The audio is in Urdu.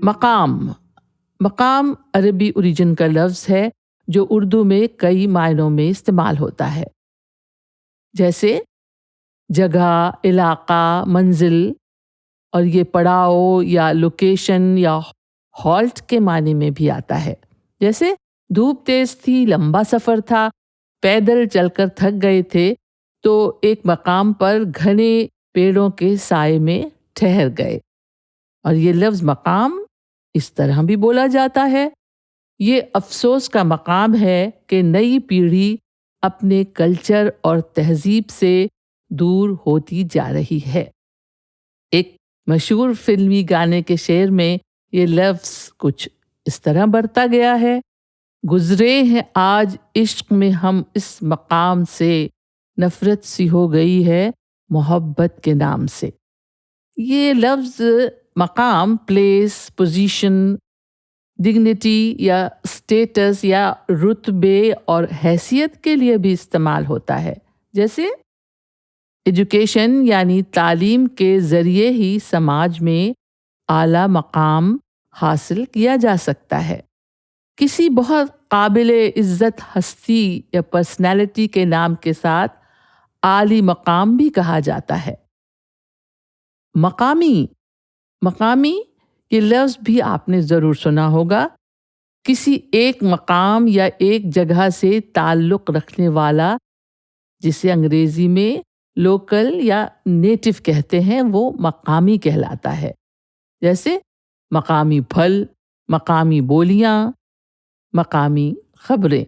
مقام مقام عربی اوریجن کا لفظ ہے جو اردو میں کئی معنوں میں استعمال ہوتا ہے، جیسے جگہ، علاقہ، منزل، اور یہ پڑاؤ یا لوکیشن یا ہالٹ کے معنی میں بھی آتا ہے۔ جیسے دھوپ تیز تھی، لمبا سفر تھا، پیدل چل کر تھک گئے تھے تو ایک مقام پر گھنے پیڑوں کے سائے میں ٹھہر گئے۔ اور یہ لفظ مقام اس طرح بھی بولا جاتا ہے، یہ افسوس کا مقام ہے کہ نئی پیڑھی اپنے کلچر اور تہذیب سے دور ہوتی جا رہی ہے۔ ایک مشہور فلمی گانے کے شعر میں یہ لفظ کچھ اس طرح برتا گیا ہے: گزرے ہیں آج عشق میں ہم اس مقام سے، نفرت سی ہو گئی ہے محبت کے نام سے۔ یہ لفظ مقام پلیس، پوزیشن، ڈگنیٹی یا اسٹیٹس یا رتبے اور حیثیت کے لیے بھی استعمال ہوتا ہے۔ جیسے ایجوکیشن یعنی تعلیم کے ذریعے ہی سماج میں اعلیٰ مقام حاصل کیا جا سکتا ہے۔ کسی بہت قابل عزت ہستی یا پرسنالٹی کے نام کے ساتھ عالی مقام بھی کہا جاتا ہے۔ مقامی یہ لفظ بھی آپ نے ضرور سنا ہوگا، کسی ایک مقام یا ایک جگہ سے تعلق رکھنے والا، جسے انگریزی میں لوکل یا نیٹو کہتے ہیں، وہ مقامی کہلاتا ہے۔ جیسے مقامی پھل، مقامی بولیاں، مقامی خبریں۔